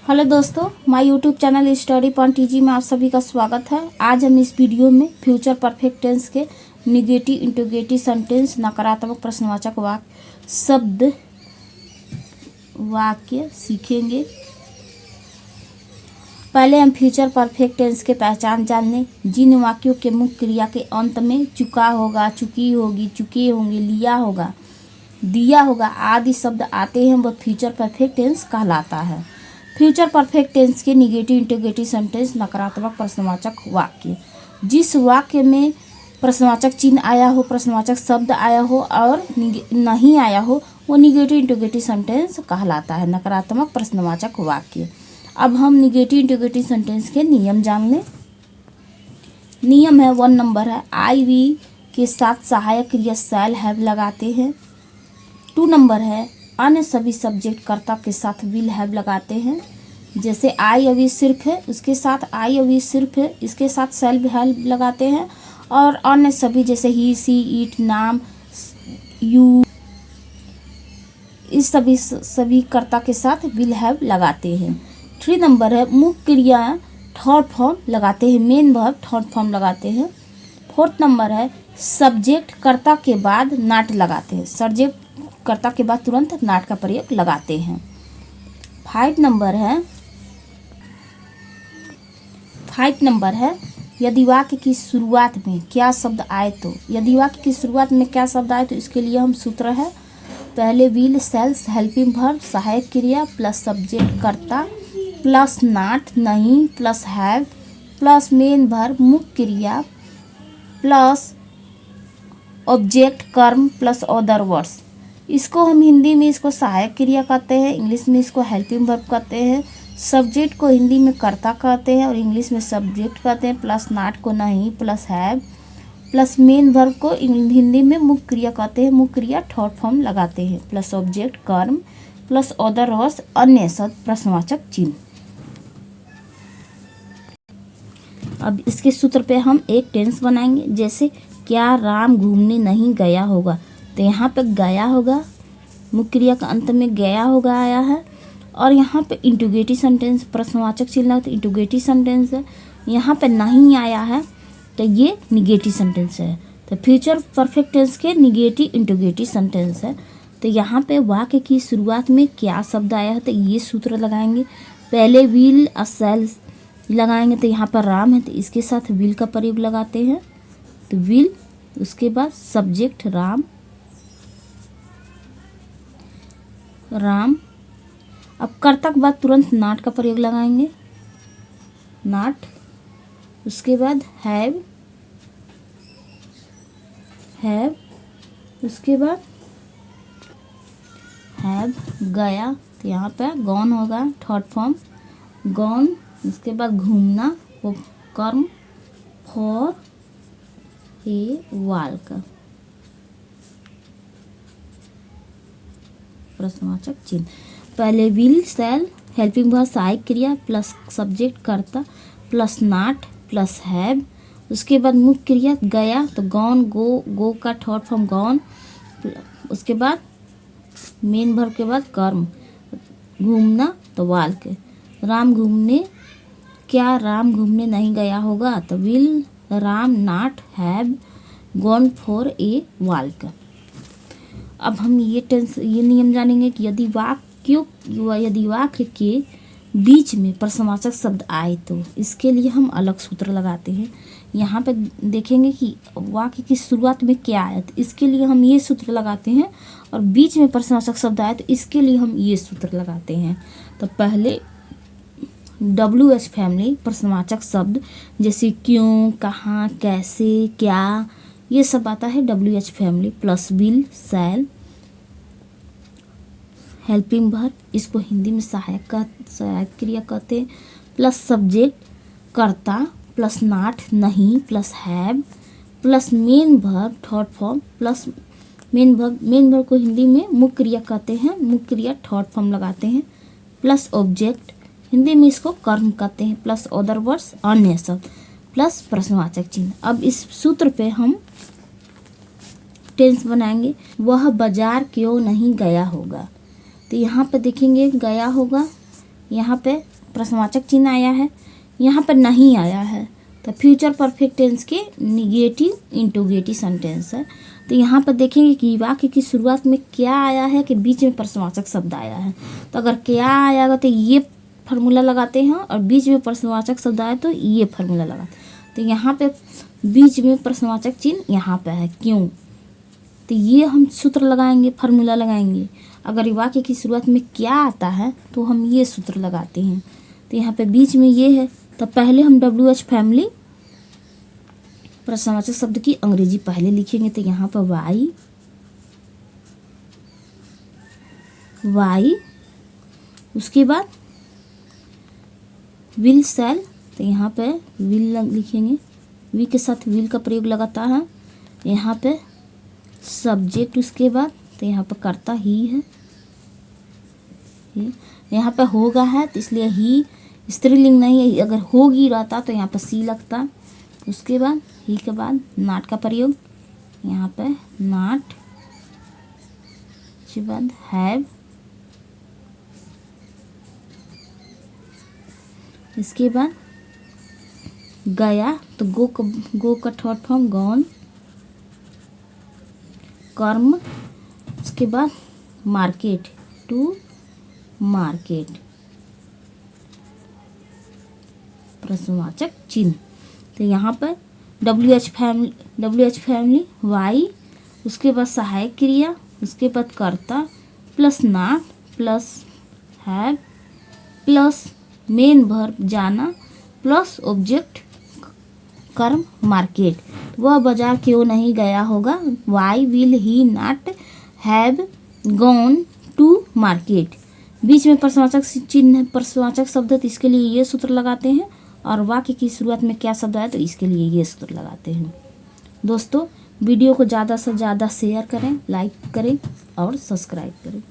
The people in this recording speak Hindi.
हेलो दोस्तों, my YouTube channel study point TG में आप सभी का स्वागत है। आज हम इस वीडियो में फ्यूचर परफेक्ट टेंस के निगेटिव इंटरोगेटिव सेंटेंस, नकारात्मक प्रश्नवाचक वाक्य, शब्द वाक्य सीखेंगे। पहले हम फ्यूचर परफेक्ट टेंस के पहचान जान लें। जिन वाक्यों के मुख्य क्रिया के अंत में चुका होगा, चुकी होगी, चुके होंगे, लिया होगा, दिया होगा आदि शब्द आते हैं वह फ्यूचर परफेक्ट टेंस कहलाता है। फ्यूचर परफेक्ट टेंस के निगेटिव इंटरोगेटिव सेंटेंस, नकारात्मक प्रश्नवाचक वाक्य। जिस वाक्य में प्रश्नवाचक चिन्ह आया हो, प्रश्नवाचक शब्द आया हो और नहीं आया हो, वो निगेटिव इंटरोगेटिव सेंटेंस कहलाता है, नकारात्मक प्रश्नवाचक वाक्य। अब हम निगेटिव इंटरोगेटिव सेंटेंस के नियम जान लें। नियम है 1 नंबर है आई वी के साथ सहायक क्रिया शैल हैव लगाते हैं। 2 नंबर है अन्य सभी सब्जेक्ट कर्ता के साथ विल हैव लगाते हैं। जैसे आई अभी सिर्फ है, उसके साथ आई अभी सिर्फ है, इसके साथ शैल हैव लगाते हैं। और अन्य सभी जैसे ही, सी, इट, नाम, यू, इस सभी कर्ता के साथ विल हैव लगाते हैं। 3 नंबर है मुख्य क्रिया थर्ड फॉर्म लगाते हैं, मेन वर्ब थर्ड फॉर्म लगाते हैं। 4 नंबर है सब्जेक्ट कर्ता के बाद नॉट लगाते हैं, सब्जेक्ट कर्ता के बाद तुरंत नॉट का प्रयोग लगाते हैं। 5 नंबर है यदि वाक्य की शुरुआत में क्या शब्द आए तो। यदि वाक्य की शुरुआत में क्या शब्द आए तो इसके लिए हम सूत्र है पहले विल, सेल्स, हेल्पिंग वर्ब, सहायक क्रिया प्लस सब्जेक्ट कर्ता प्लस नॉट नहीं plus have plus main verb मुख्य क्रिया प्लस ऑब्जेक्ट कर्म प्लस अदर वर्ड्स। इसको हम हिंदी में इसको सहायक क्रिया कहते हैं, इंग्लिश में इसको हेल्पिंग वर्ब कहते हैं। सब्जेक्ट को हिंदी में कर्ता कहते हैं और इंग्लिश में सब्जेक्ट कहते हैं। प्लस नॉट को नहीं plus have plus main verb को हिंदी में मुख्य क्रिया कहते हैं, मुख्य क्रिया थर्ड फॉर्म लगाते हैं प्लस ऑब्जेक्ट कर्म प्लस अदर वर्ड्स अन्य शब्द प्रश्नवाचक चिन्ह। अब इसके सूत्र पे हम एक टेंस बनाएंगे। जैसे क्या राम घूमने नहीं गया होगा, तो यहाँ पे गया होगा, मुख्य क्रिया का अंत में गया होगा आया है। और यहाँ पे इंटरोगेटिव सेंटेंस प्रश्नवाचक चिन्ह तो इंटरोगेटिव सेंटेंस है। यहाँ पे नहीं आया है तो ये निगेटिव सेंटेंस है। तो फ्यूचर परफेक्ट टेंस के निगेटिव इंटरोगेटिव सेंटेंस है। तो यहाँ पे वाक्य की शुरुआत में क्या शब्द आया है तो ये सूत्र लगाएंगे। पहले विल और शैल लगाएंगे तो यहाँ पर राम है तो इसके साथ विल का प्रयोग लगाते हैं, तो विल, उसके बाद सब्जेक्ट राम, अब कर्ता के बाद तुरंत नॉट का प्रयोग लगाएंगे, नॉट, उसके बाद हैव, उसके बाद हैव गया तो यहाँ पे गॉन होगा थर्ड फॉर्म गॉन। उसके बाद घूमना वो कर्म फॉर ए वॉक प्रश्नवाचक चिन्ह। पहले विल, शैल, हेल्पिंग वर्ब, सहायक क्रिया प्लस सब्जेक्ट कर्ता प्लस नॉट प्लस हैव, उसके बाद मुख्य क्रिया गया तो गॉन, गो का थर्ड फॉर्म गॉन, उसके बाद मेन वर्ब के बाद कर्म, घूमना तो वॉक। राम घूमने, क्या राम घूमने नहीं गया होगा तो will Ram not have gone for a walk. अब हम ये नियम जानेंगे कि यदि वाक्य के बीच में प्रश्नवाचक शब्द आए तो इसके लिए हम अलग सूत्र लगाते हैं। यहाँ पे देखेंगे कि वाक्य की शुरुआत में क्या आया तो इसके लिए हम ये सूत्र लगाते हैं, और बीच में प्रश्नवाचक शब्द आए तो इसके लिए हम ये सूत्र लगाते हैं। तो पहले WH फैमिली प्रश्नवाचक शब्द जैसे क्यों, कहाँ, कैसे, क्या, ये सब आता है WH family plus will, shall, helping verb, इसको हिंदी में सहायक क्रिया कहते हैं, प्लस सब्जेक्ट कर्ता प्लस नॉट नहीं plus have plus main verb third form plus main verb को हिंदी में मुख्य क्रिया कहते हैं, मुख्य क्रिया थर्ड फॉर्म लगाते हैं प्लस ऑब्जेक्ट, हिंदी में इसको कर्म कहते हैं प्लस अदर वर्ड्स अन्य शब्द प्लस प्रश्नवाचक चिन्ह। अब इस सूत्र पे हम टेंस बनाएंगे। वह बाजार क्यों नहीं गया होगा, तो यहाँ पे देखेंगे गया होगा, यहाँ पे प्रश्नवाचक चिन्ह आया है, यहाँ पर नहीं आया है। तो फ्यूचर परफेक्ट टेंस के निगेटिव इंटरोगेटिव सेंटेंस है। तो यहाँ पर देखेंगे कि वाक्य की शुरुआत में क्या आया है कि बीच में प्रश्नवाचक शब्द आया है। तो अगर क्या आएगा तो ये फार्मूला लगाते हैं, और बीच में प्रश्नवाचक शब्द आए तो ये फार्मूला लगाते हैं। तो यहाँ पे बीच में प्रश्नवाचक चिन्ह यहाँ पे है, क्यों? तो ये हम सूत्र लगाएंगे, फार्मूला लगाएंगे। अगर वाक्य की शुरुआत में क्या आता है तो हम ये सूत्र लगाते हैं। तो यहाँ पे बीच में ये है, तो पहले हम WH फैमिली प्रश्नवाचक शब्द की अंग्रेजी पहले लिखेंगे। तो यहाँ पर वाई, उसके बाद विल शैल, तो यहाँ पे विल लिखेंगे, वी के साथ विल का प्रयोग लगाता है। यहाँ पे सब्जेक्ट, उसके बाद तो यहाँ पे कर्ता ही है, यहाँ पे होगा है तो इसलिए ही स्त्रीलिंग नहीं है। अगर होगी रहता तो यहाँ पर सी लगता। उसके बाद ही के बाद नाट का प्रयोग, यहाँ पे नाट, उसके बाद हैव, इसके बाद गया तो गो का थर्ड फॉर्म गॉन, कर्म, उसके बाद मार्केट, टू मार्केट, प्रश्नवाचक चिन्ह। तो यहाँ पर WH फैमिली वाई, उसके बाद सहायक क्रिया, उसके बाद कर्ता plus not plus have plus main verb जाना प्लस ऑब्जेक्ट कर्म मार्केट। वह बाजार क्यों नहीं गया होगा? Why will he not have gone to market. बीच में प्रश्नवाचक चिन्ह, प्रश्नवाचक शब्द है तो इसके लिए ये सूत्र लगाते हैं, और वाक्य की शुरुआत में क्या शब्द आए तो इसके लिए ये सूत्र लगाते हैं। दोस्तों, वीडियो को ज़्यादा से ज़्यादा शेयर करें, लाइक करें और सब्सक्राइब करें।